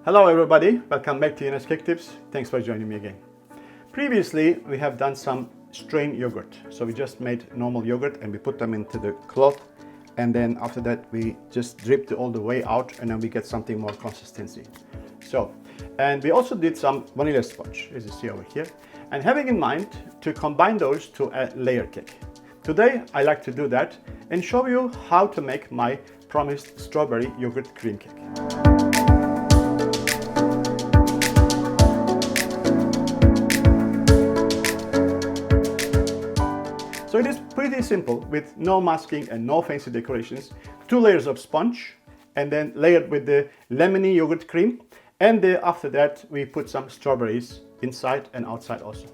Hello everybody, welcome back to Yunus Cake Tips. Thanks for joining me again. Previously we have done some strained yogurt. So we just made normal yogurt and we put them into the cloth, and then after that we just dripped all the way out, and then we get something more consistency. And we also did some vanilla sponge, as you see over here, and having in mind to combine those to a layer cake. Today I like to do that and show you how to make my promised strawberry yogurt cream cake. So it is pretty simple with no masking and no fancy decorations. 2 layers of sponge and then layered with the lemony yogurt cream, and after that we put some strawberries inside and outside also.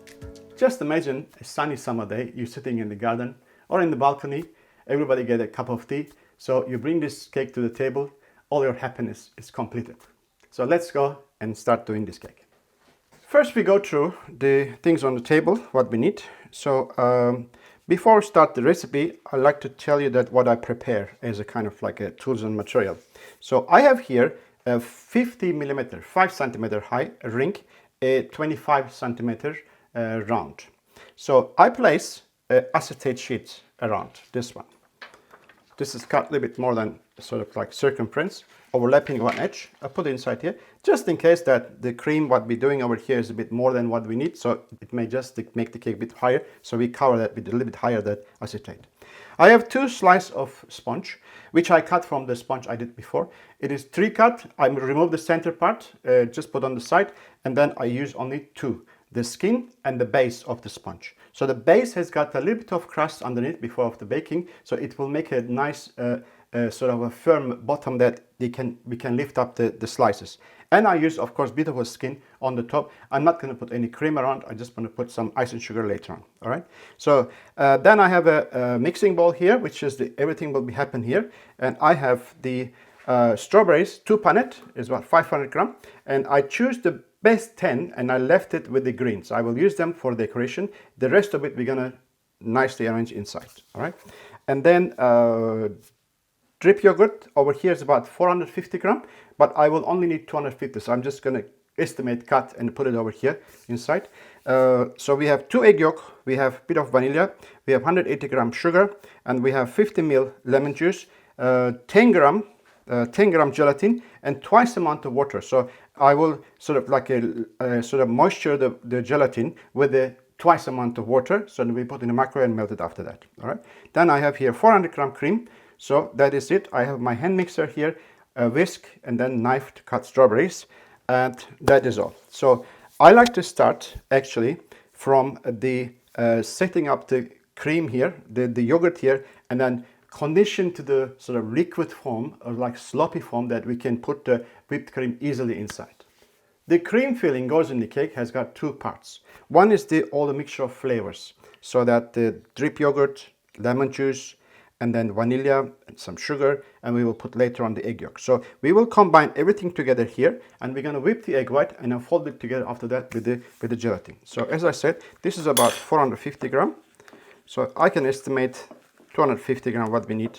Just imagine a sunny summer day, you're sitting in the garden or in the balcony, everybody get a cup of tea, so you bring this cake to the table, all your happiness is completed. So let's go and start doing this cake. First we go through the things on the table, what we need. So before we start the recipe, I like to tell you that what I prepare as a kind of like a tools and material. So I have here a 50 millimeter, 5 centimeter high ring, a 25 centimeter round. So I place acetate sheets around this one. This is cut a little bit more than sort of like circumference, overlapping one edge. I put it inside here, just in case that the cream, what we're doing over here is a bit more than what we need. So it may just make the cake a bit higher. So we cover that with a little bit higher that acetate. I have 2 slices of sponge, which I cut from the sponge I did before. It is 3 cut. I remove the center part, just put on the side, and then I use only 2. The skin and the base of the sponge. So the base has got a little bit of crust underneath before of the baking, so it will make a nice sort of a firm bottom that we can lift up the slices. And I use, of course, a bit of a skin on the top. I'm not going to put any cream around. I just want to put some ice and sugar later on. All right. So then I have a mixing bowl here, which is everything will be happen here. And I have the strawberries, 2 panette is about 500 gram, and I choose the best 10 and I left it with the greens. I will use them for decoration. The rest of it we're gonna nicely arrange inside. All right. And then drip yogurt over here is about 450 gram, but I will only need 250. So I'm just gonna estimate, cut and put it over here inside. So we have 2 egg yolk, we have a bit of vanilla, we have 180 gram sugar, and we have 50 ml lemon juice, 10 gram gelatin, and twice the amount of water. So I will sort of like sort of moisture the gelatin with the twice amount of water. So then we put in the microwave and melt it after that. All right. Then I have here 400 gram cream. So that is it. I have my hand mixer here, a whisk, and then knife to cut strawberries, and that is all. So I like to start actually from the setting up the cream here, the yogurt here, and then condition to the sort of liquid form or like sloppy form that we can put the whipped cream easily inside. The cream filling goes in the cake has got 2 parts. One is all the mixture of flavors, so that the drip yogurt, lemon juice, and then vanilla and some sugar, and we will put later on the egg yolk. So we will combine everything together here, and we're going to whip the egg white and then fold it together after that with the gelatin. So as I said, this is about 450 gram. So I can estimate 250 gram what we need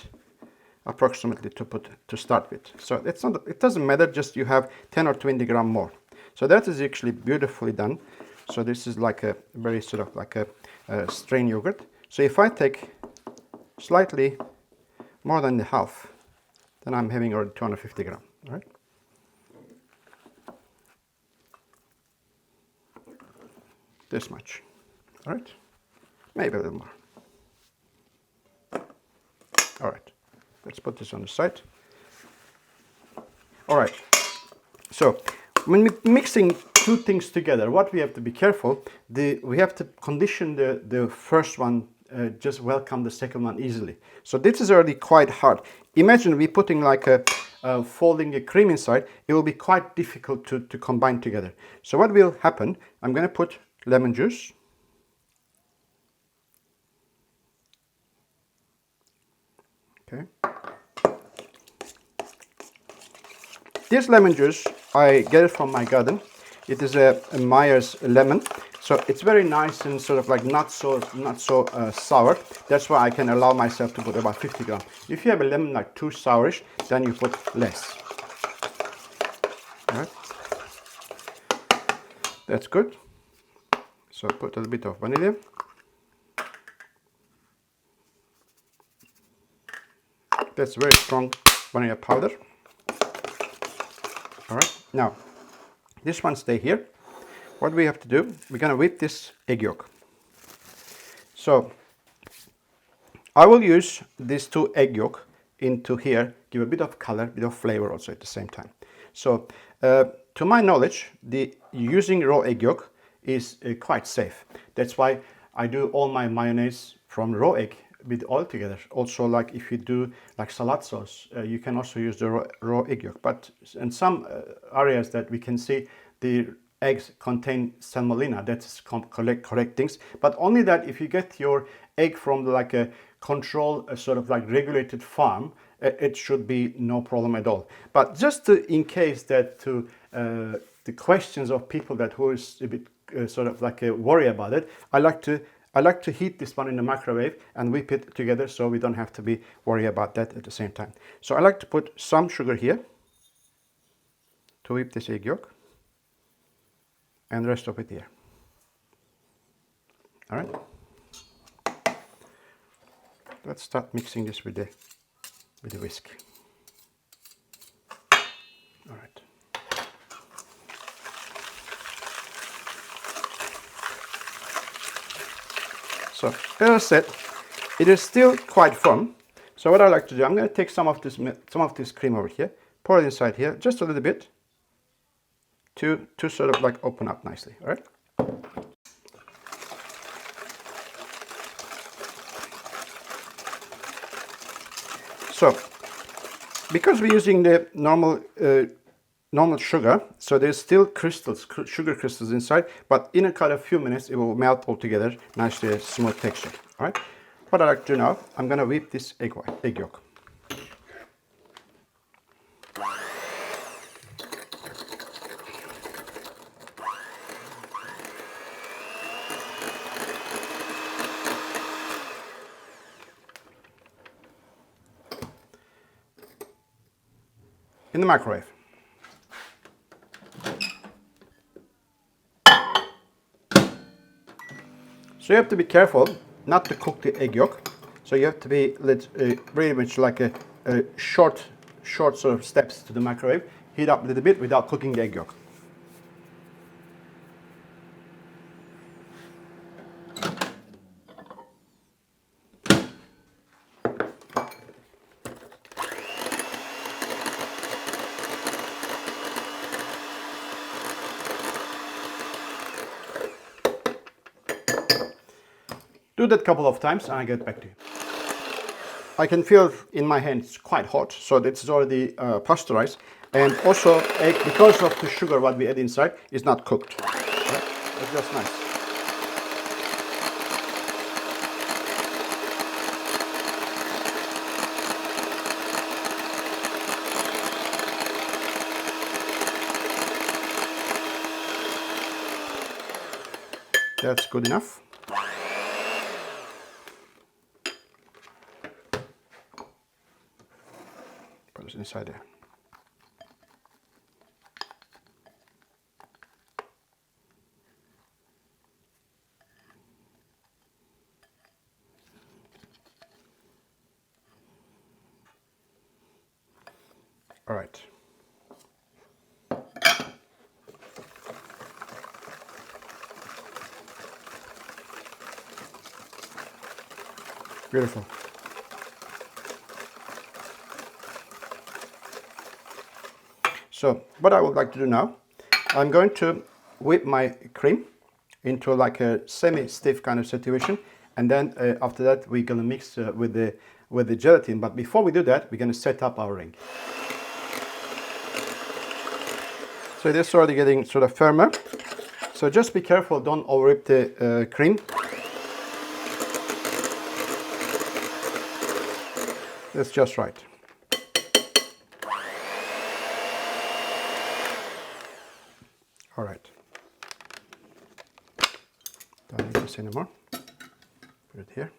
approximately to start with. So it doesn't matter, just you have 10 or 20 gram more. So that is actually beautifully done. So this is like a very sort of like a strained yogurt. So if I take slightly more than the half, then I'm having already 250 gram, right? This much, all right? Maybe a little more. All right, let's put this on the side. All right, so when we're mixing 2 things together, what we have to be careful, we have to condition the first one, just welcome the second one easily. So this is already quite hard. Imagine we putting like folding a cream inside, it will be quite difficult to combine together. So what will happen, I'm gonna put lemon juice. Okay. This lemon juice, I get it from my garden. It is a Myers lemon. So it's very nice and sort of like not so sour. That's why I can allow myself to put about 50 grams. If you have a lemon like too sourish, then you put less. All right. That's good. So put a little bit of vanilla. That's very strong vanilla powder. All right, now this one stay here. What we have to do, we're gonna whip this egg yolk. So I will use these two egg yolk into here, give a bit of color, a bit of flavor also at the same time. So to my knowledge, using raw egg yolk is quite safe. That's why I do all my mayonnaise from raw egg with oil together. Also, like if you do like salad sauce, you can also use the raw egg yolk. But in some areas that we can see, the eggs contain salmonella. That's correct things. But only that if you get your egg from like a control, a sort of like regulated farm, it should be no problem at all. But just in case that the questions of people that who is a bit sort of like worry about it, I like to heat this one in the microwave and whip it together so we don't have to be worried about that at the same time. So I like to put some sugar here to whip this egg yolk and the rest of it here. All right. Let's start mixing this with the whisk. All right. So as I said, it is still quite firm. So what I like to do, I'm going to take some of this cream over here, pour it inside here, just a little bit, to sort of like open up nicely. All right. So because we're using the normal sugar, so there's still sugar crystals inside, but in a few minutes it will melt all together nicely, a smooth texture. All right. What I like to do now, I'm gonna whip this egg yolk. In the microwave. So you have to be careful not to cook the egg yolk. So you have to be very much like a short sort of steps to the microwave. Heat up a little bit without cooking the egg yolk. Do that a couple of times and I get back to you. I can feel in my hand it's quite hot, so it's already pasteurized. And also, because of the sugar what we add inside, is not cooked. Right? It's just nice. That's good enough. Put it inside there. All right. Beautiful. So what I would like to do now, I'm going to whip my cream into like a semi-stiff kind of situation, and then after that we're gonna mix with the gelatin. But before we do that, we're gonna set up our ring. So this is already getting sort of firmer. So just be careful, don't over whip the cream. That's just right. All right. Don't need this anymore. Put it here.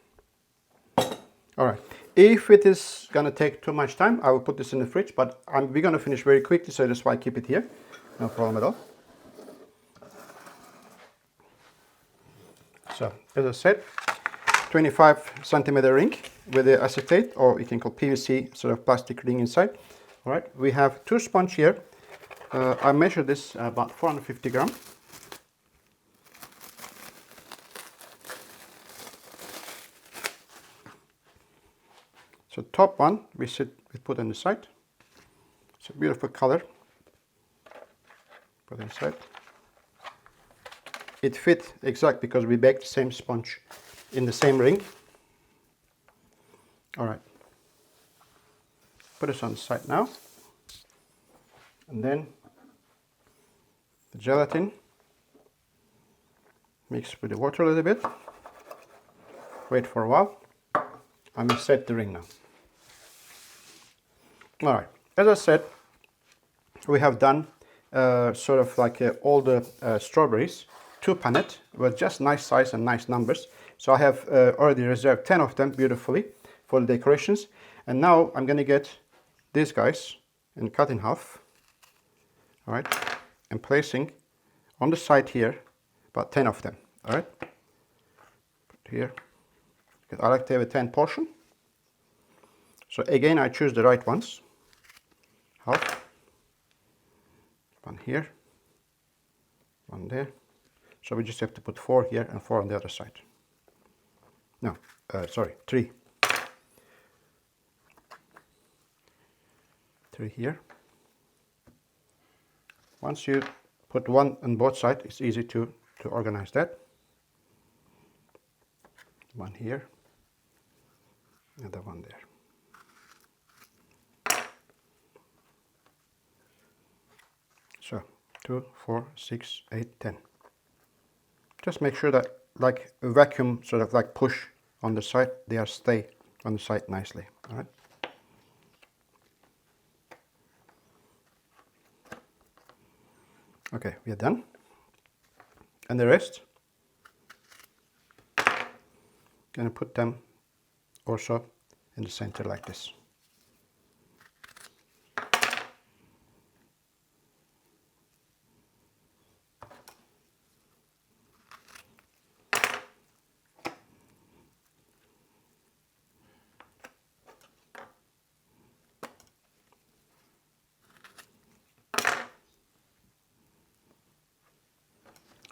All right. If it is gonna take too much time, I will put this in the fridge, but we're gonna finish very quickly, so that's why I keep it here. No problem at all. So, as I said, 25 centimeter ring with the acetate, or you can call PVC sort of plastic ring inside. All right, we have 2 sponge here. I measured this about 450 gram. So top one we put on the side. It's a beautiful color. Put inside. It fit exact because we baked the same sponge in the same ring. All right. Put this on the side now. And then the gelatin. Mix with the water a little bit. Wait for a while. I'm going to set the ring now. All right. As I said, we have done sort of like all the strawberries, 2 panet with just nice size and nice numbers. So I have already reserved 10 of them beautifully for the decorations. And now I'm going to get these guys and cut in half. All right. And placing on the side here about 10 of them. All right. Put here. I like to have a 10 portion. So again, I choose the right ones. Half. One here. One there. So we just have to put 4 here and 4 on the other side. No, sorry, 3. 3 here. Once you put 1 on both sides, it's easy to organize that. 1 here. Another 1 there. So 2, 4, 6, 8, 10. Just make sure that like a vacuum sort of like push on the side, they are stay on the side nicely. All right. Okay, we are done. And the rest, gonna put them also in the center like this.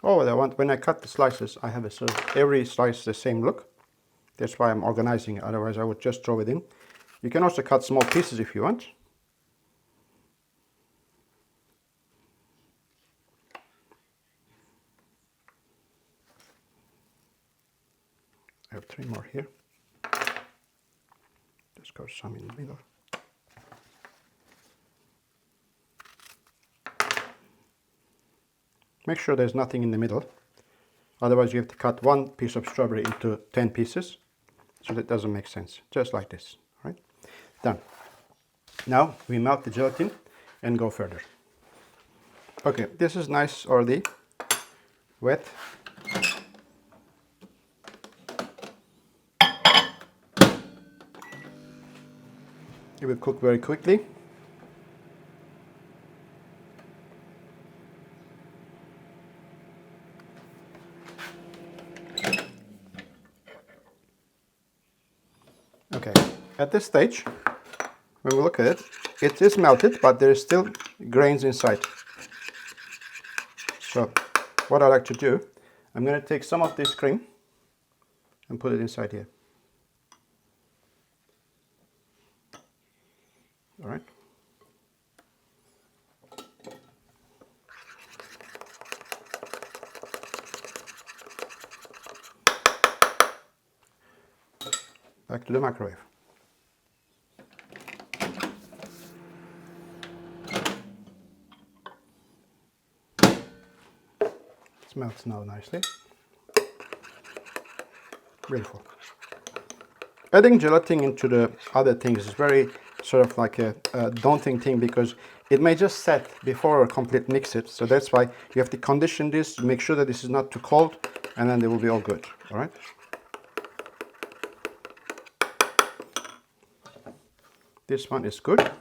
Oh, when I cut the slices, I have a sort of every slice the same look. That's why I'm organizing it, otherwise I would just throw it in. You can also cut small pieces if you want. I have 3 more here. Just go some in the middle. Make sure there's nothing in the middle. Otherwise you have to cut 1 piece of strawberry into 10 pieces. So that doesn't make sense. Just like this. Right? Done. Now we melt the gelatin and go further. Okay, this is nice already wet. It will cook very quickly. Okay, at this stage, when we look at it, it is melted, but there is still grains inside. So what I like to do, I'm going to take some of this cream and put it inside here. All right. Back to the microwave. It melts now nicely. Beautiful. Adding gelatin into the other things is very sort of like a daunting thing because it may just set before a complete mix it. So that's why you have to condition this, make sure that this is not too cold, and then they will be all good. All right. This one is good.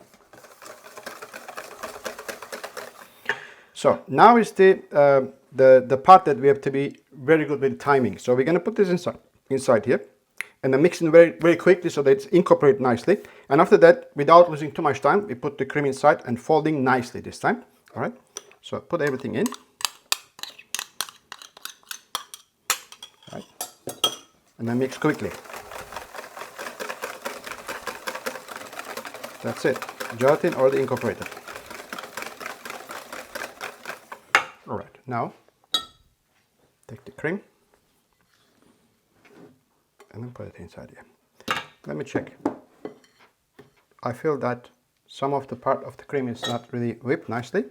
So now is the part that we have to be very good with timing. So we're going to put this inside here, and then mix it very quickly so that it's incorporated nicely. And after that, without losing too much time, we put the cream inside and folding nicely this time. All right. So put everything in. All right. And then mix quickly. That's it. Gelatin already incorporated. All right. Now take the cream and then put it inside here. Let me check. I feel that some of the part of the cream is not really whipped nicely.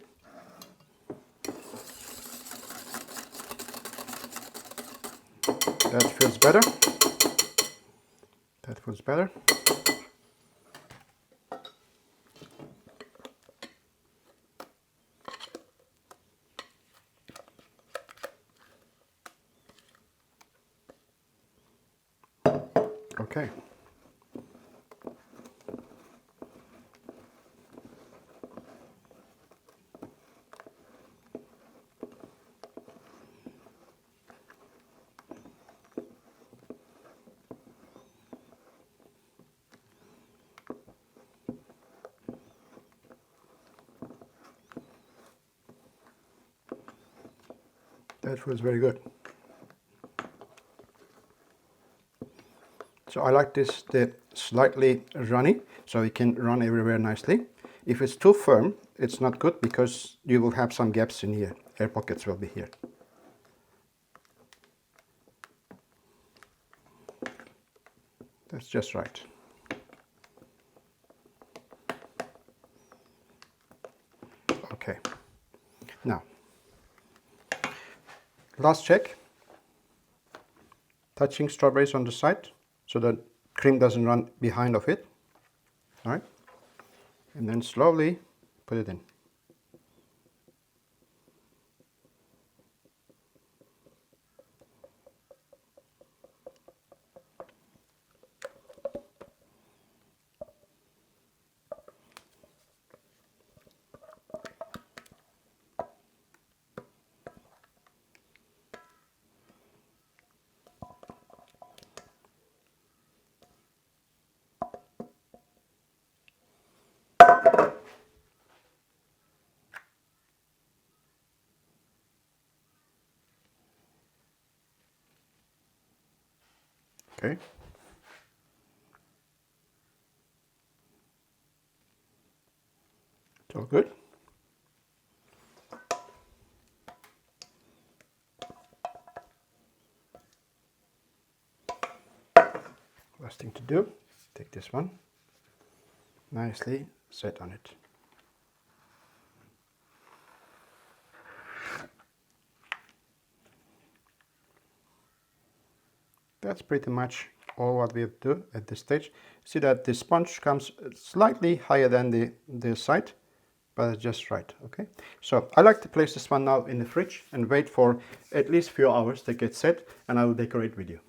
That feels better. That feels better. Okay. That feels very good. So I like this, the slightly runny, so it can run everywhere nicely. If it's too firm, it's not good because you will have some gaps in here. Air pockets will be here. That's just right. Okay. Now, last check. Touching strawberries on the side so that cream doesn't run behind of it. All right. And then slowly put it in. Okay. It's all good. Last thing to do, take this one, nicely set on it. That's pretty much all what we have to do at this stage. See that the sponge comes slightly higher than the side, but it's just right, okay? So I like to place this one now in the fridge and wait for at least a few hours to get set, and I will decorate with you.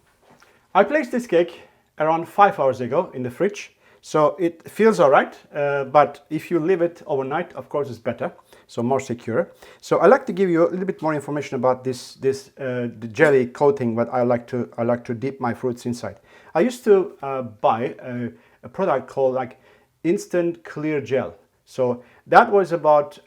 I placed this cake around 5 hours ago in the fridge, so it feels all right, but if you leave it overnight, of course it's better, so more secure. So I like to give you a little bit more information about the jelly coating, what I like to dip my fruits inside. I used to buy a product called like instant clear gel. So that was about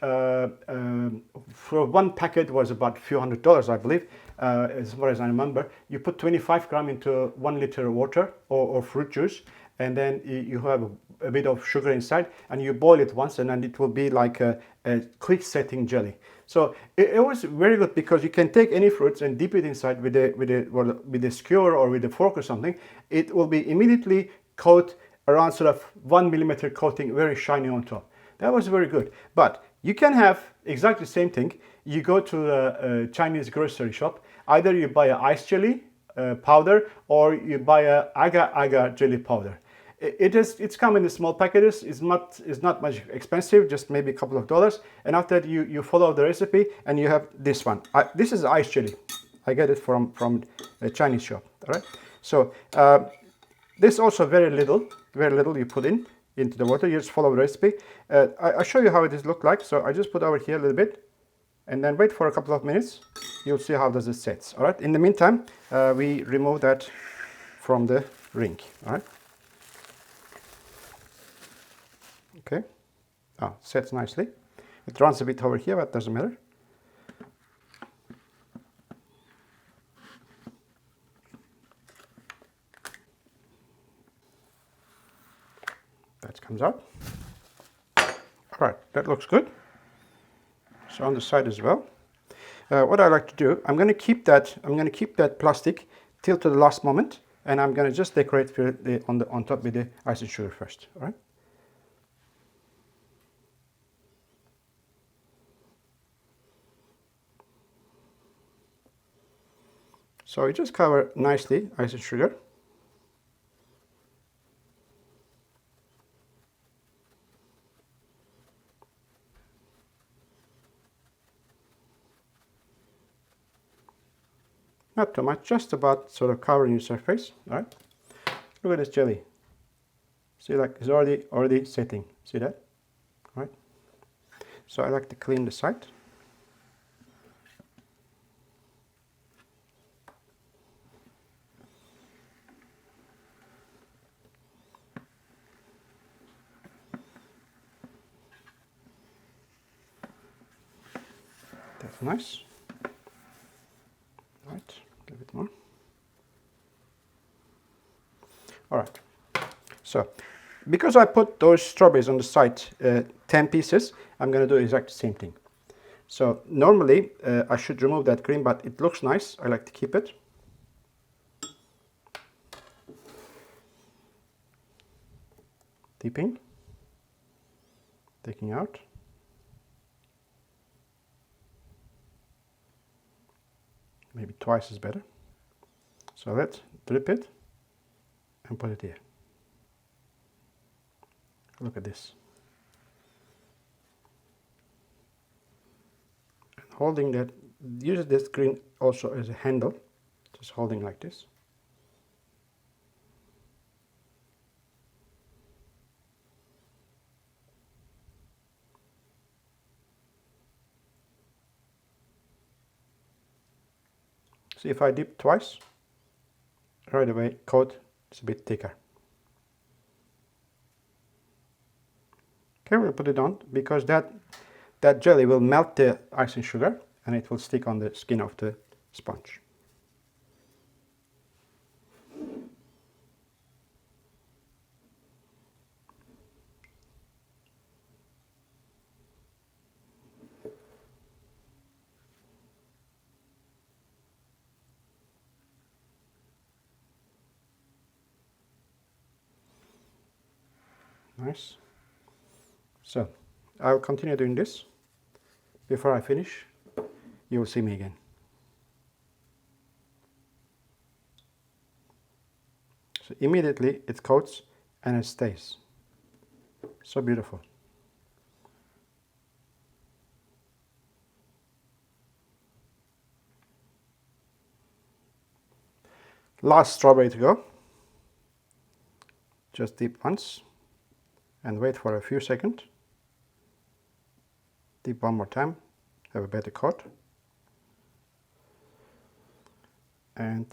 for one packet was about a few $100s, I believe, as far as I remember. You put 25 grams into 1 liter water or fruit juice, and then you have a bit of sugar inside, and you boil it once, and then it will be like a quick setting jelly. So it was very good because you can take any fruits and dip it inside with a skewer or with a fork or something. It will be immediately coat around sort of 1 millimeter coating, very shiny on top. That was very good. But you can have exactly the same thing. You go to a Chinese grocery shop. Either you buy an ice jelly powder, or you buy a agar jelly powder. It's come in the small packages. It's not much expensive, just maybe a couple of dollars. And after that, you follow the recipe, and you have this one. This is ice jelly. I get it from a Chinese shop. All right. So this also very little you put into the water. You just follow the recipe. I'll show you how it look like. So I just put over here a little bit, and then wait for a couple of minutes. You'll see how does it sets. All right. In the meantime, we remove that from the ring. All right. Okay. Oh, sets nicely. It runs a bit over here, but doesn't matter. That comes out. All right, that looks good. So on the side as well. What I like to do, I'm going to keep that plastic till to the last moment, and I'm going to just decorate on top with the icing sugar first. All right. So you just cover nicely icing sugar. Not too much, just about sort of covering your surface. All right. Look at this jelly. See, like it's already setting. See that? All right. So I like to clean the side. That's nice. All right, a little bit more. All right. So, because I put those strawberries on the side, 10 pieces, I'm going to do exactly the same thing. So normally I should remove that cream, but it looks nice. I like to keep it. Dipping, taking out. Maybe twice is better. So let's drip it and put it here. Look at this. And holding that, use this green also as a handle, just holding like this. See, if I dip twice, right away coat is a bit thicker. Okay, we'll put it on because that jelly will melt the icing sugar and it will stick on the skin of the sponge. Nice. So I'll continue doing this. Before I finish, you will see me again. So immediately it coats and it stays. So beautiful. Last strawberry to go. Just dip once and wait for a few seconds. Dip one more time, have a better coat. And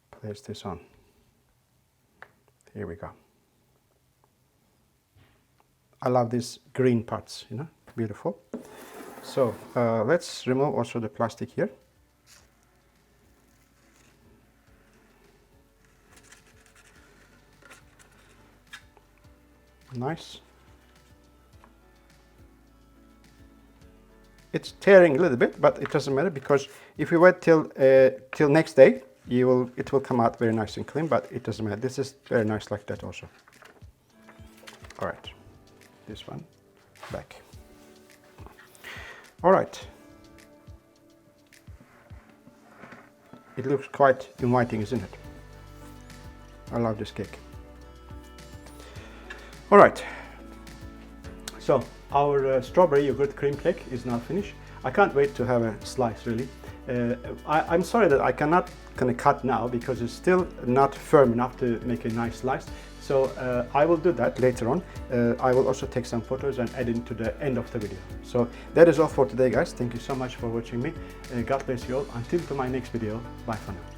place this on. Here we go. I love these green parts, you know, beautiful. So let's remove also the plastic here. Nice. It's tearing a little bit, but it doesn't matter because if you wait till next day, it will come out very nice and clean. But it doesn't matter. This is very nice like that also. All right, this one back. All right. It looks quite inviting, isn't it? I love this cake. All right, so our strawberry yogurt cream cake is now finished. I can't wait to have a slice, really. I'm sorry that I cannot cut now because it's still not firm enough to make a nice slice. So I will do that later on. I will also take some photos and add it to the end of the video. So that is all for today, guys. Thank you so much for watching me. God bless you all. Until to my next video. Bye for now.